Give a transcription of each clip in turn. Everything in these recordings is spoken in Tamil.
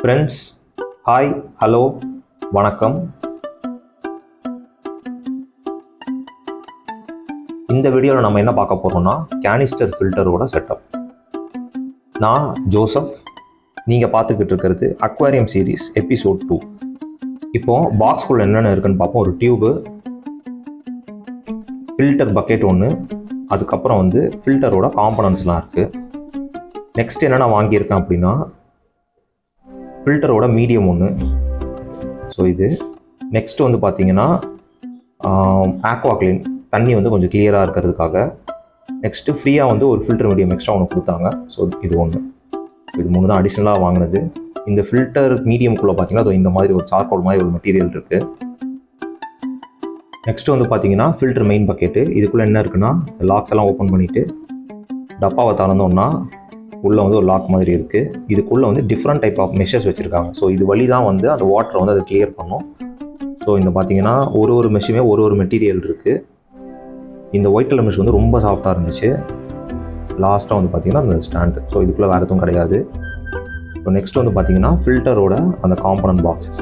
ஃப்ரெண்ட்ஸ், ஹாய், ஹலோ, வணக்கம். இந்த வீடியோவில் நம்ம என்ன பார்க்க போகிறோம்னா கேனிஸ்டர் ஃபில்டரோட செட்டப். நான் ஜோசப், நீங்கள் பார்த்துக்கிட்டு இருக்கிறது அக்வாரியம் சீரீஸ் எபிசோட் 2. இப்போது பாக்ஸ்குள்ளே என்னென்ன இருக்குன்னு பார்ப்போம். ஒரு டியூபு, ஃபில்டர் பக்கெட் ஒன்று, அதுக்கப்புறம் ஃபில்டரோட காம்பனன்ட்ஸ்லாம் இருக்குது. நெக்ஸ்ட் என்னென்ன வாங்கியிருக்கேன் அப்படின்னா ஃபில்டரோட மீடியம் ஒன்று. ஸோ இது நெக்ஸ்ட் பார்த்தீங்கன்னா ஆக்வா கிளீன் தண்ணி கொஞ்சம் கிளியராக இருக்கிறதுக்காக. நெக்ஸ்ட்டு ஃப்ரீயாக ஒரு ஃபில்டர் மீடியம் எக்ஸ்ட்ரா ஒன்று கொடுத்தாங்க. ஸோ இது ஒன்று. இது மூணு தான் அடிஷ்னலாக வாங்கினது. இந்த ஃபில்டர் மீடியம்குள்ளே பார்த்தீங்கன்னா இந்த மாதிரி ஒரு சார்கோல் மாதிரி ஒரு மெட்டீரியல் இருக்குது. நெக்ஸ்ட் பார்த்தீங்கன்னா ஃபில்டர் மெயின் பக்கெட்டு. இதுக்குள்ளே என்ன இருக்குன்னா லாக்ஸ் எல்லாம் ஓப்பன் பண்ணிவிட்டு டப்பாவை திறந்தோன்னா உள்ளே ஒரு லாக் மாதிரி இருக்குது. இதுக்குள்ளே டிஃப்ரெண்ட் டைப் ஆஃப் மெஷர்ஸ் வச்சுருக்காங்க. ஸோ இது வழி தான் அந்த வாட்டரை அதை கிளியர் பண்ணும். ஸோ இந்த பார்த்தீங்கன்னா ஒரு மெஷுமே ஒரு மெட்டீரியல் இருக்குது. இந்த ஒயிட் கலர் மெஷ் ரொம்ப சாஃப்டாக இருந்துச்சு. லாஸ்ட்டாக பார்த்தீங்கன்னா அந்த ஸ்டாண்டு. ஸோ இதுக்குள்ளே வேறு எதுவும் கிடையாது. ஸோ நெக்ஸ்ட் பார்த்தீங்கன்னா ஃபில்டரோட அந்த காம்பனன்ட் பாக்ஸஸ்.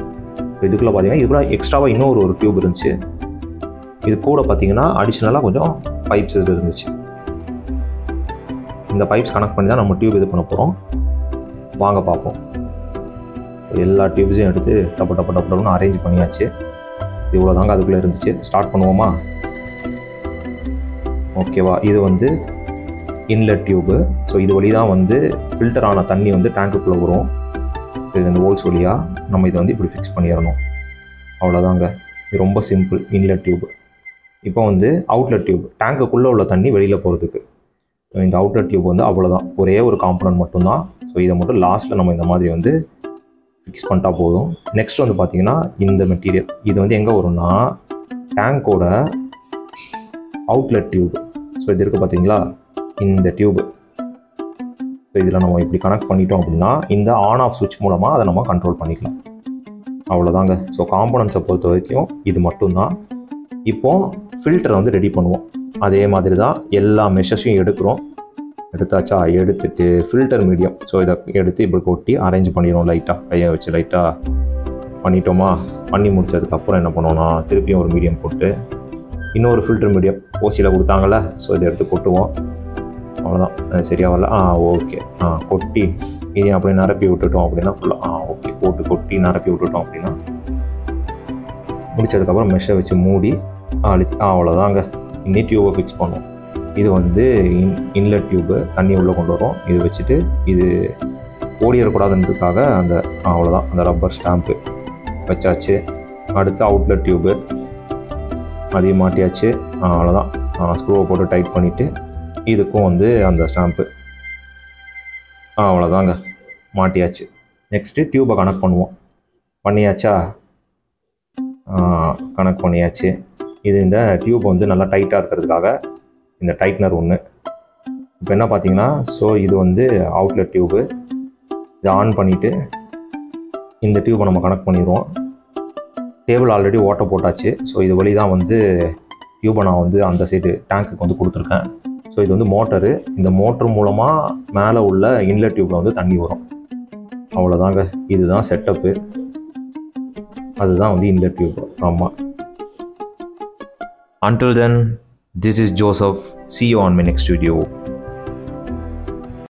ஸோ இதுக்குள்ளே பார்த்தீங்கன்னா இதுக்குள்ள எக்ஸ்ட்ராவாக இன்னொரு டியூப் இருந்துச்சு. இது கூட பார்த்தீங்கன்னா அடிஷ்னலாக கொஞ்சம் பைப்ஸஸ் இருந்துச்சு. இந்த பைப்ஸ் கனெக்ட் பண்ணி தான் நம்ம டியூப் இது பண்ண போகிறோம். வாங்க பார்ப்போம். எல்லா டியூப்ஸையும் எடுத்து டப்புன்னு அரேஞ்ச் பண்ணியாச்சு. இவ்வளோ தாங்க அதுக்குள்ளே இருந்துச்சு. ஸ்டார்ட் பண்ணுவோமா? ஓகேவா? இது இன்லெட் டியூபு. ஸோ இது வழி தான் ஃபில்டர் ஆன தண்ணி டேங்க்குள்ளே வரும். இது இந்த ஹோல்ஸ் வழியாக நம்ம இதை இப்படி ஃபிக்ஸ் பண்ணிடணும். அவ்வளோதாங்க. இது ரொம்ப சிம்பிள். Inlet tube. இப்போ அவுட்லெட் டியூப், டேங்க்குள்ளே உள்ள தண்ணி வெளியில் போகிறதுக்கு. இந்த அவுட்லெட் டியூப் அவ்வளோதான். ஒரே ஒரு காம்பனன்ட் மட்டும்தான். ஸோ இதை மட்டும் லாஸ்ட்டில் நம்ம இந்த மாதிரி ஃபிக்ஸ் பண்ணிட்டா போதும். நெக்ஸ்ட் பார்த்தீங்கன்னா இந்த மெட்டீரியல் இது எங்கே வரும்னா டேங்கோட அவுட்லெட் டியூப். ஸோ இது இருக்குது பார்த்தீங்களா, இந்த டியூபு. ஸோ இதில் நம்ம இப்படி கனெக்ட் பண்ணிட்டோம் அப்படின்னா இந்த ஆன் ஆஃப் சுவிட்ச் மூலமாக அதை நம்ம கண்ட்ரோல் பண்ணிக்கலாம். அவ்வளோதாங்க. ஸோ காம்பனன்ட்ஸை பொறுத்த வரைக்கும் இது மட்டும்தான். இப்போது ஃபில்டரை ரெடி பண்ணுவோம். அதே மாதிரி தான் எல்லா மெஷர்ஸையும் எடுக்கிறோம். எடுத்தாச்சா? எடுத்துட்டு ஃபில்டர் மீடியம். ஸோ இதை எடுத்து இப்படி கொட்டி அரேஞ்ச் பண்ணிடுவோம். லைட்டாக கையை வச்சு லைட்டாக பண்ணிட்டோமா? பண்ணி முடிச்சதுக்கப்புறம் என்ன பண்ணுவோம்னா திருப்பியும் ஒரு மீடியம் போட்டு இன்னொரு ஃபில்டர் மீடியம் ஓசியில் கொடுத்தாங்கள்ல, ஸோ இதை எடுத்து கொட்டுவோம். அவ்வளோதான். சரியா வரல? ஓகே. கொட்டி இதையும் அப்படியே நிரப்பி விட்டுட்டோம் அப்படின்னா ஃபுல்லாக ஓகே. போட்டு கொட்டி நிரப்பி விட்டுட்டோம் அப்படின்னா முடிச்சதுக்கப்புறம் மெஷை வச்சு மூடி அழுத்தி அவ்வளோதாங்க. இன்னி டியூபை ஃபிக்ஸ் பண்ணுவோம். இது இன்லெட் டியூபு, தண்ணி உள்ளே கொண்டு வரும். இது வச்சுட்டு இது ஓடிடக்கூடாதுன்றதுக்காக அவ்வளோதான் அந்த ரப்பர் ஸ்டாம்ப்பு வச்சாச்சு. அடுத்து அவுட்லெட் டியூபு அதையும் மாட்டியாச்சு. அவ்வளோதான். ஸ்க்ரூவை போட்டு டைட் பண்ணிவிட்டு இதுக்கும் அந்த ஸ்டாம்ப்பு அவ்வளோதாங்க மாட்டியாச்சு. நெக்ஸ்ட்டு டியூபை கனெக்ட் பண்ணுவோம். பண்ணியாச்சா? கனெக்ட் பண்ணியாச்சு. இது இந்த டியூப் நல்லா டைட்டாக இருக்கிறதுக்காக இந்த டைட்னர் ஒன்று. இப்போ என்ன பார்த்தீங்கன்னா, ஸோ இது அவுட்லெட் டியூபு. இதை ஆன் பண்ணிவிட்டு இந்த டியூப்பை நம்ம கனெக்ட் பண்ணிடுவோம். டேபிள் ஆல்ரெடி ஓட்ட போட்டாச்சு. ஸோ இது வழி தான் டியூப்பை நான் அந்த சைடு டேங்க்குக்கு கொடுத்துருக்கேன். ஸோ இது மோட்டரு. இந்த மோட்ரு மூலமாக மேலே உள்ள இன்லெட் டியூப்பில் தண்ணி வரும். அவ்வளோதாங்க. இதுதான் செட்டப்பு. அதுதான் இன்லெட் டியூப். ஆமாம். Until then, this is Joseph. See you on my next video.